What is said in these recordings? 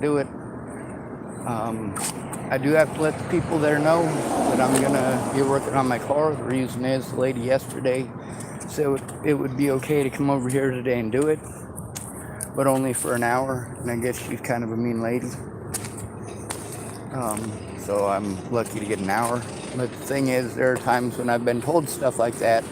do it. Um, I do have to let the people there know that I'm gonna be working on my car. The reason is the lady yesterday said it would be okay to come over here today and do it, but only for an hour. And I guess she's kind of a mean lady. So I'm lucky to get an hour. But the thing is, there are times when I've been told stuff like that,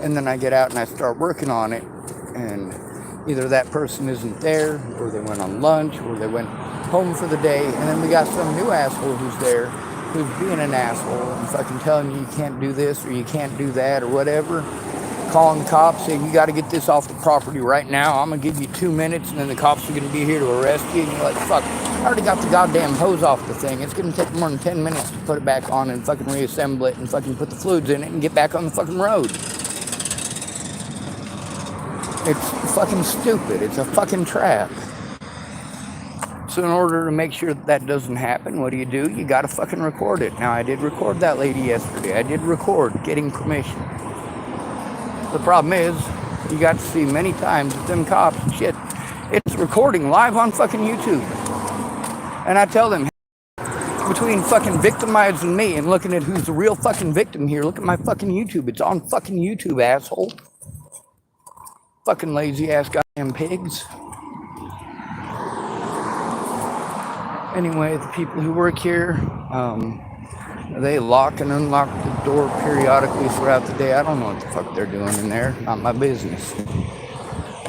and then I get out and I start working on it, and either that person isn't there, or they went on lunch, or they went home for the day, and then we got some new asshole who's there, who's being an asshole and fucking telling you can't do this or you can't do that or whatever, calling the cops saying you got to get this off the property right now, I'm gonna give you 2 minutes and then the cops are gonna be here to arrest you, and you're like, fuck, I already got the goddamn hose off the thing, it's gonna take more than 10 minutes to put it back on and fucking reassemble it and fucking put the fluids in it and get back on the fucking road. It's fucking stupid. It's a fucking trap. So in order to make sure that doesn't happen, what do? You gotta fucking record it. Now, I did record that lady yesterday. I did record getting permission. The problem is, you got to see many times that them cops and shit, it's recording live on fucking YouTube. And I tell them, between fucking victimizing me and looking at who's the real fucking victim here, look at my fucking YouTube. It's on fucking YouTube, asshole. Fucking lazy ass goddamn pigs. Anyway, the people who work here, they lock and unlock the door periodically throughout the day. I don't know what the fuck they're doing in there. Not my business.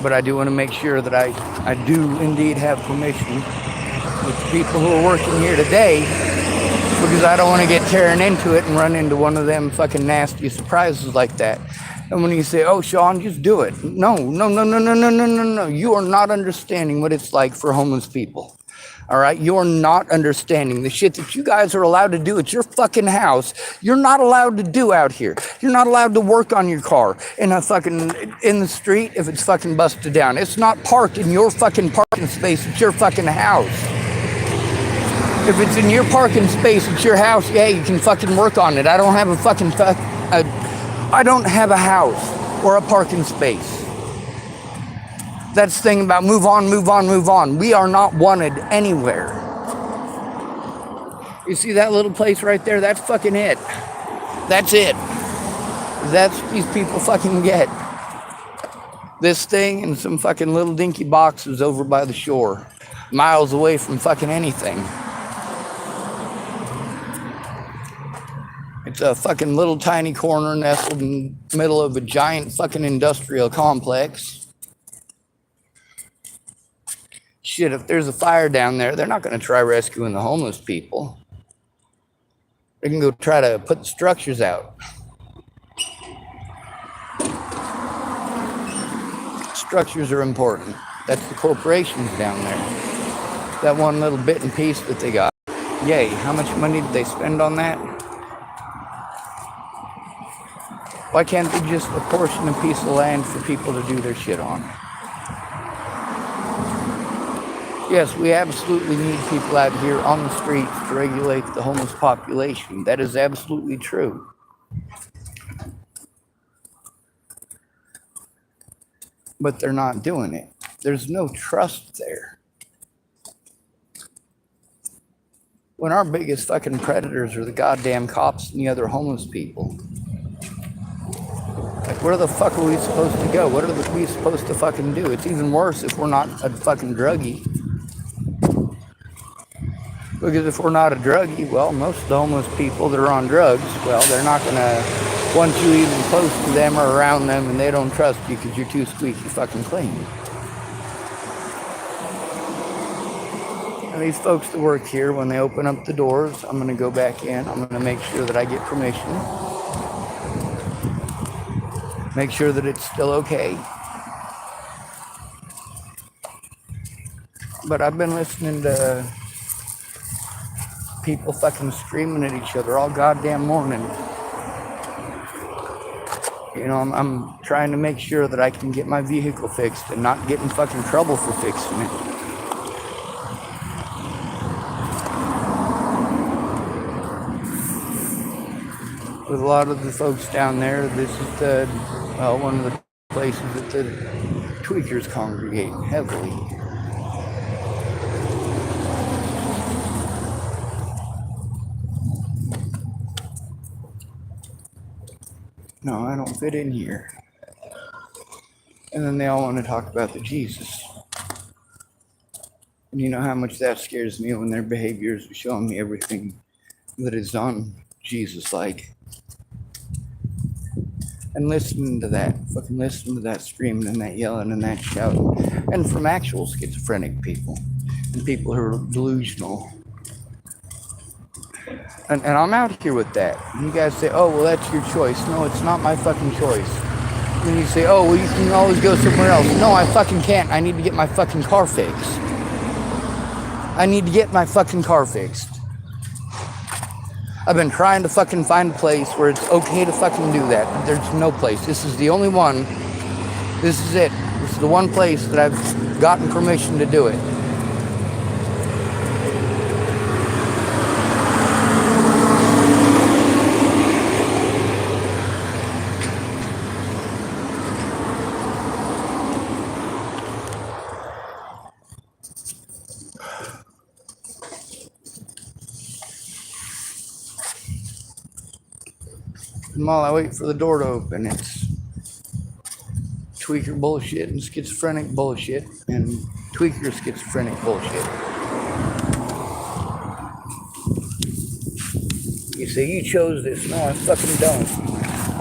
But I do want to make sure that I do indeed have permission with the people who are working here today, because I don't want to get tearing into it and run into one of them fucking nasty surprises like that. And when you say, oh, Sean, just do it. No. You are not understanding what it's like for homeless people. All right? You're not understanding the shit that you guys are allowed to do at your fucking house. You're not allowed to do out here. You're not allowed to work on your car in the street if it's fucking busted down. It's not parked in your fucking parking space at your fucking house. If it's in your parking space at your house, yeah, you can fucking work on it. I don't have I don't have a house or a parking space. That's the thing about move on. We are not wanted anywhere. You see that little place right there? That's fucking it. That's it. That's what these people fucking get. This thing and some fucking little dinky boxes over by the shore, miles away from fucking anything. It's a fucking little tiny corner nestled in the middle of a giant fucking industrial complex. Shit, if there's a fire down there, they're not going to try rescuing the homeless people. They can go try to put the structures out. Structures are important. That's the corporations down there. That one little bit and piece that they got. Yay, how much money did they spend on that? Why can't they just apportion a piece of land for people to do their shit on? Yes, we absolutely need people out here on the streets to regulate the homeless population. That is absolutely true. But they're not doing it. There's no trust there. When our biggest fucking predators are the goddamn cops and the other homeless people. Like, where the fuck are we supposed to go? What are we supposed to fucking do? It's even worse if we're not a fucking druggie. Because if we're not a druggie, well, most of the homeless people that are on drugs, well, they're not going to want you even close to them or around them, and they don't trust you because you're too squeaky fucking clean. And these folks that work here, when they open up the doors, I'm going to go back in. I'm going to make sure that I get permission. Make sure that it's still okay. But I've been listening to people fucking screaming at each other all goddamn morning. You know, I'm trying to make sure that I can get my vehicle fixed and not get in fucking trouble for fixing it. With a lot of the folks down there, this is one of the places that the tweakers congregate heavily. No, I don't fit in here. And then they all want to talk about the Jesus. And you know how much that scares me when their behaviors are showing me everything that is on Jesus like. And listening to that, fucking listening to that screaming and that yelling and that shouting. And from actual schizophrenic people and people who are delusional. And I'm out here with that. And you guys say, oh, well, that's your choice. No, it's not my fucking choice. And then you say, oh, well, you can always go somewhere else. No, I fucking can't. I need to get my fucking car fixed. I need to get my fucking car fixed. I've been trying to fucking find a place where it's okay to fucking do that, but there's no place. This is the only one. This is it. This is the one place that I've gotten permission to do it. And while I wait for the door to open, it's tweaker bullshit and schizophrenic bullshit and tweaker schizophrenic bullshit. You say, you chose this. No, I fucking don't.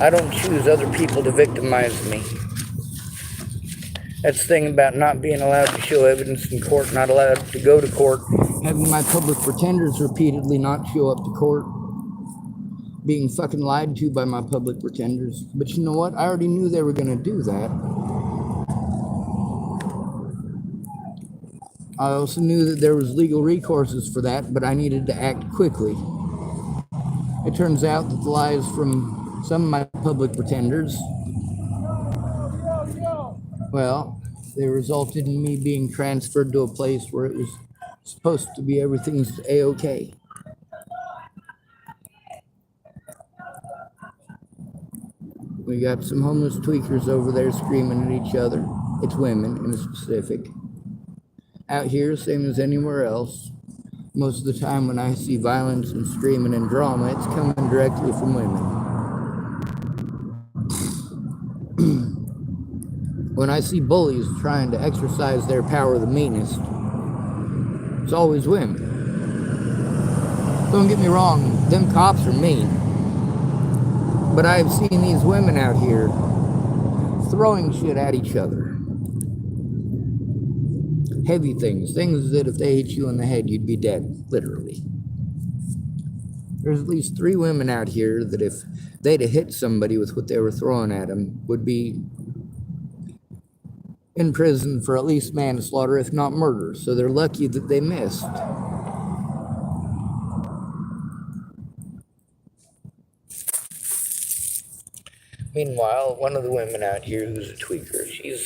I don't choose other people to victimize me. That's the thing about not being allowed to show evidence in court, not allowed to go to court, having my public pretenders repeatedly not show up to court, being fucking lied to by my public pretenders. But you know what? I already knew they were going to do that. I also knew that there was legal recourses for that, but I needed to act quickly. It turns out that the lies from some of my public pretenders, well, they resulted in me being transferred to a place where it was supposed to be everything's A-okay. We got some homeless tweakers over there screaming at each other. It's women in specific. Out here, same as anywhere else, most of the time when I see violence and screaming and drama, it's coming directly from women. When I see bullies trying to exercise their power the meanest, it's always women. Don't get me wrong, them cops are mean. But I've seen these women out here throwing shit at each other. Heavy things that if they hit you in the head, you'd be dead, literally. There's at least 3 women out here that if they'd have hit somebody with what they were throwing at them, would be in prison for at least manslaughter, if not murder. So they're lucky that they missed. Meanwhile, one of the women out here who's a tweaker, she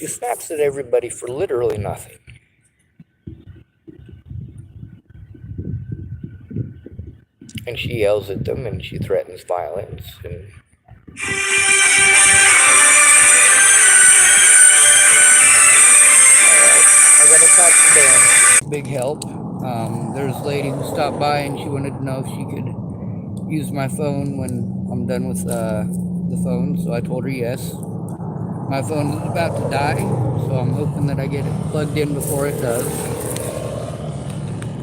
snaps at everybody for literally nothing. And she yells at them and she threatens violence. And I gotta talk to Dan. Big help. There's a lady who stopped by and she wanted to know if she could use my phone when I'm done with the phone, so I told her yes. My phone is about to die, so I'm hoping that I get it plugged in before it does.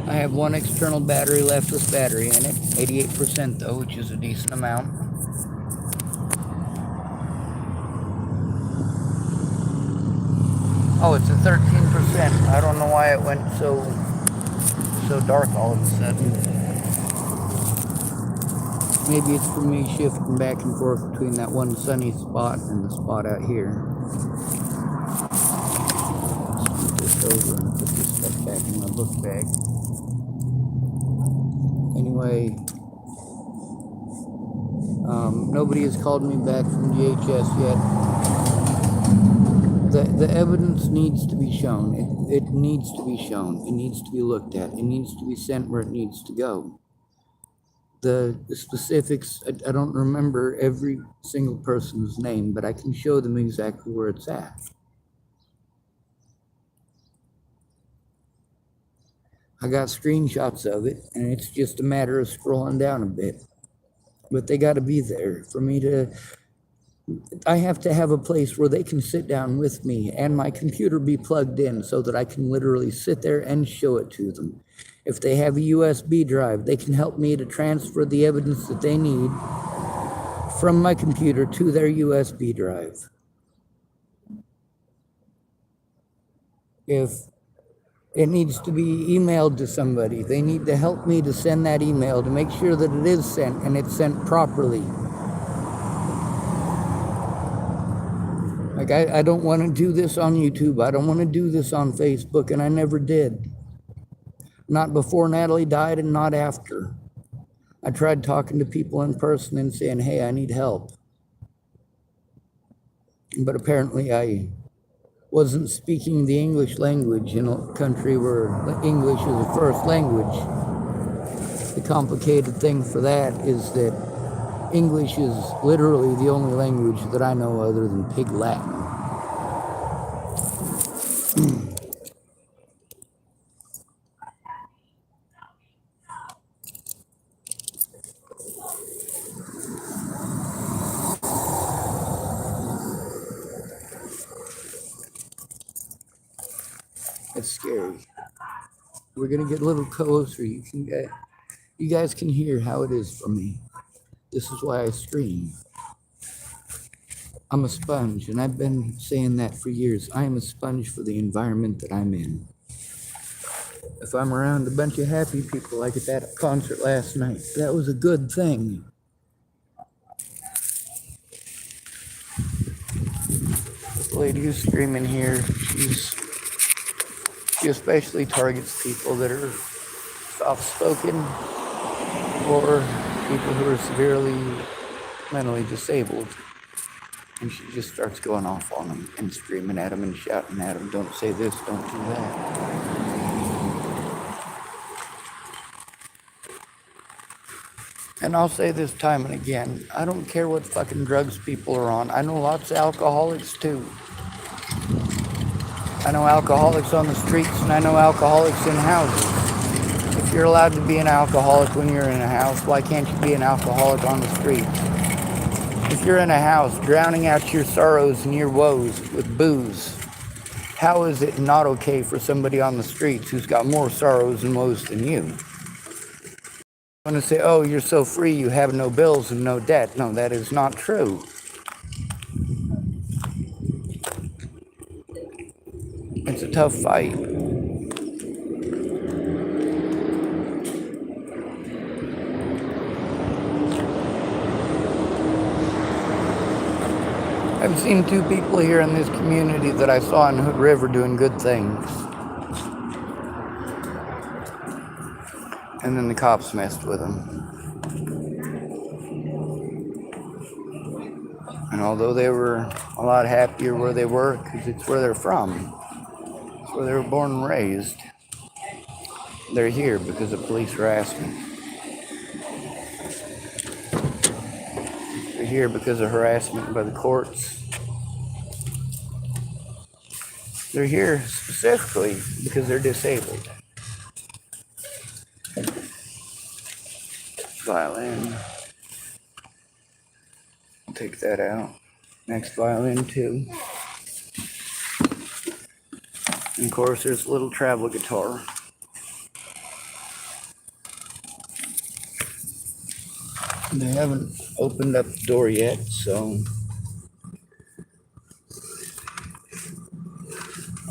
I have one external battery left with battery in it, 88% though, which is a decent amount. Oh, it's a 13%. I don't know why it went so dark all of a sudden. Maybe it's for me shifting back and forth between that one sunny spot and the spot out here. Let's scoot this over and put this stuff back in my book bag. Anyway, nobody has called me back from DHS yet. The evidence needs to be shown. It needs to be shown. It needs to be looked at. It needs to be sent where it needs to go. The specifics, I don't remember every single person's name, but I can show them exactly where it's at. I got screenshots of it, and it's just a matter of scrolling down a bit. but they got to be there for me to. I have to have a place where they can sit down with me and my computer be plugged in so that I can literally sit there and show it to them. If they have a USB drive, they can help me to transfer the evidence that they need from my computer to their USB drive. If it needs to be emailed to somebody, they need to help me to send that email to make sure that it is sent and it's sent properly. Like, I don't want to do this on YouTube. I don't want to do this on Facebook, and I never did. Not before Natalie died and not after. I tried talking to people in person and saying, hey, I need help. But apparently I wasn't speaking the English language in a country where English is a first language. The complicated thing for that is that English is literally the only language that I know other than Pig Latin. It's scary. We're gonna get a little closer. You guys can hear how it is for me. This is why I scream. I'm a sponge, and I've been saying that for years. I am a sponge for the environment that I'm in. If I'm around a bunch of happy people like at that concert last night, that was a good thing. The lady who's screaming here, she especially targets people that are soft-spoken or people who are severely mentally disabled. And she just starts going off on them and screaming at them and shouting at them, don't say this, don't do that. And I'll say this time and again, I don't care what fucking drugs people are on. I know lots of alcoholics too. I know alcoholics on the streets and I know alcoholics in houses. If you're allowed to be an alcoholic when you're in a house, why can't you be an alcoholic on the street? If you're in a house drowning out your sorrows and your woes with booze, how is it not okay for somebody on the streets who's got more sorrows and woes than you? I'm going to say, oh, you're so free, you have no bills and no debt. No, that is not true. It's a tough fight. I've seen two people here in this community that I saw in Hood River doing good things. And then the cops messed with them. And although they were a lot happier where they were, because it's where they're from, it's where they were born and raised, they're here because of police harassment. They're here because of harassment by the courts. They're here specifically because they're disabled. Violin. Take that out. Next violin too. And of course there's a little travel guitar. They haven't opened up the door yet, so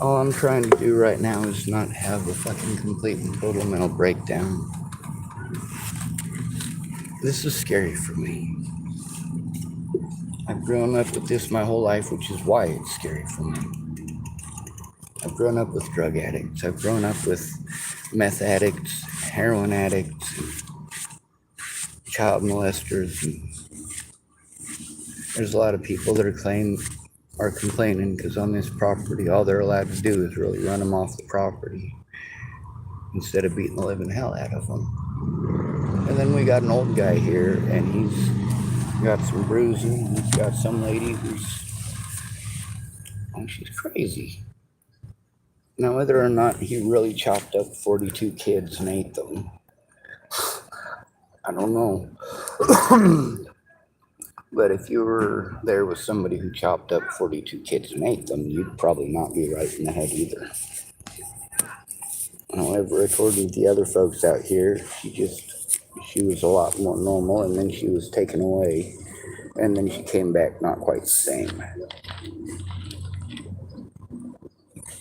all I'm trying to do right now is not have a fucking complete and total mental breakdown. This is scary for me. I've grown up with this my whole life, which is why it's scary for me. I've grown up with drug addicts. I've grown up with meth addicts, heroin addicts, child molesters. And there's a lot of people that are complaining because on this property, all they're allowed to do is really run them off the property instead of beating the living hell out of them. And then we got an old guy here, and he's got some bruising. He's got some lady she's crazy. Now, whether or not he really chopped up 42 kids and ate them, I don't know. But if you were there with somebody who chopped up 42 kids and ate them, you'd probably not be right in the head either. However, according to the other folks out here, she was a lot more normal, and then she was taken away, and then she came back not quite the same.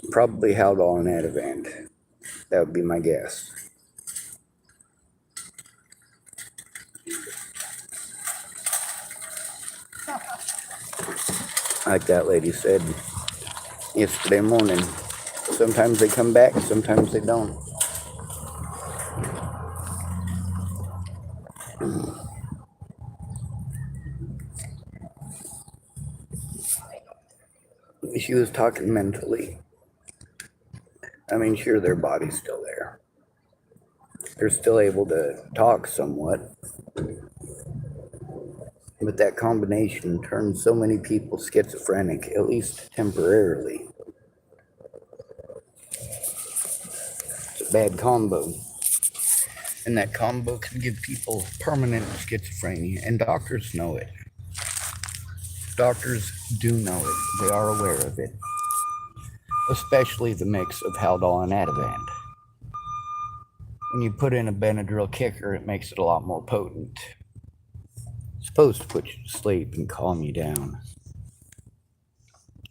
Probably Haldol and Ativan. That would be my guess. Like that lady said yesterday morning, sometimes they come back, sometimes they don't. She was talking mentally. I mean, sure, their body's still there. They're still able to talk somewhat. But that combination turns so many people schizophrenic, at least temporarily. It's a bad combo. And that combo can give people permanent schizophrenia, and doctors know it. Doctors do know it. They are aware of it. Especially the mix of Haldol and Ativan. When you put in a Benadryl kicker, it makes it a lot more potent. It's supposed to put you to sleep and calm you down.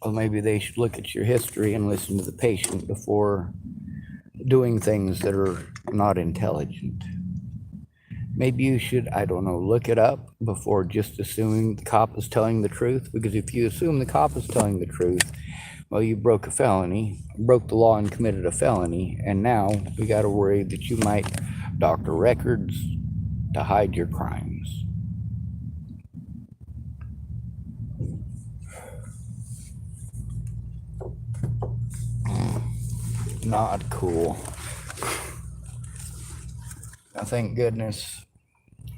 Well, maybe they should look at your history and listen to the patient before doing things that are not intelligent. Maybe you should, I don't know, look it up before just assuming the cop is telling the truth. Because if you assume the cop is telling the truth, well, you broke a felony, broke the law and committed a felony, and now we got to worry that you might doctor records to hide your crimes. Not cool. Now, thank goodness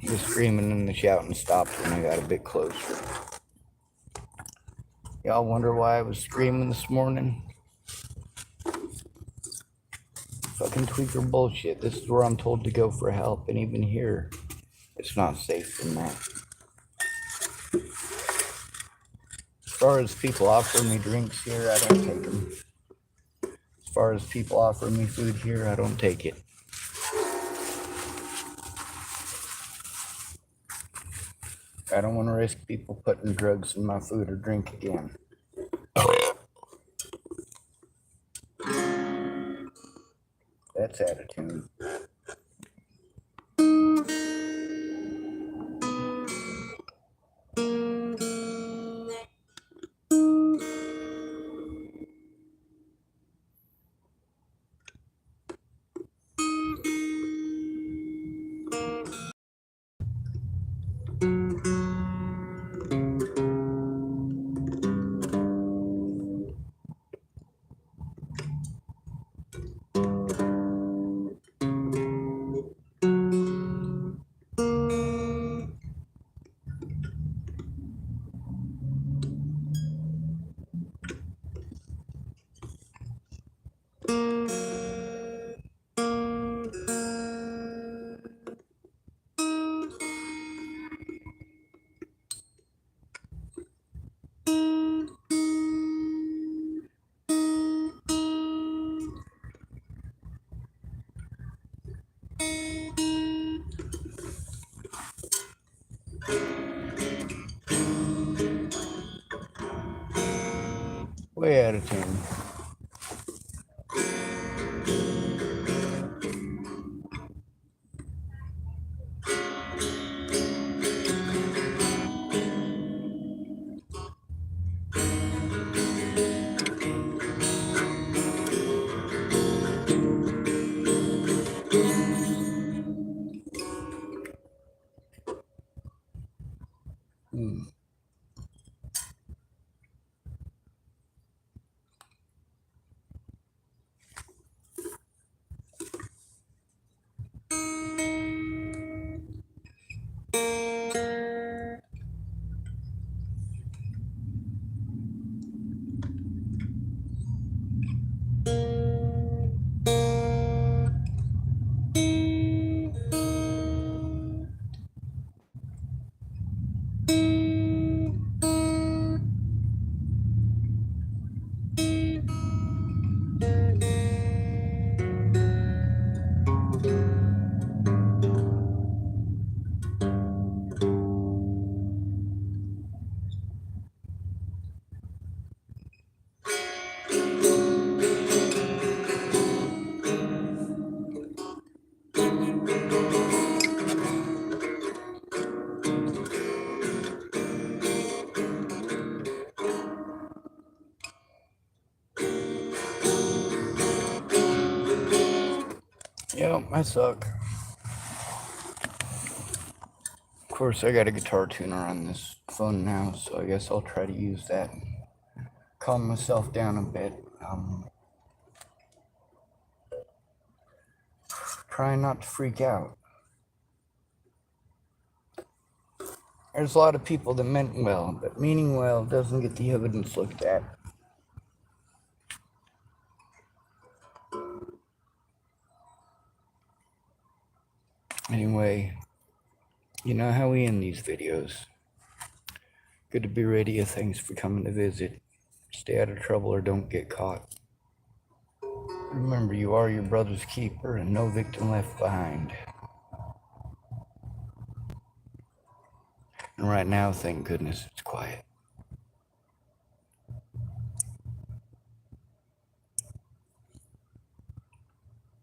the screaming and the shouting stopped when I got a bit closer. Y'all wonder why I was screaming this morning? Fucking tweaker bullshit. This is where I'm told to go for help, and even here, it's not safe from that. As far as people offering me drinks here, I don't take them. As far as people offering me food here, I don't take it. I don't want to risk people putting drugs in my food or drink again. That's out of tune. Way out of tune. Yep, I suck. Of course, I got a guitar tuner on this phone now, so I guess I'll try to use that. Calm myself down a bit. Try not to freak out. There's a lot of people that meant well, but meaning well doesn't get the evidence looked at. Anyway, you know how we end these videos. Good to be radio. Thanks for coming to visit. Stay out of trouble or don't get caught. Remember, you are your brother's keeper and no victim left behind. And right now, thank goodness, it's quiet.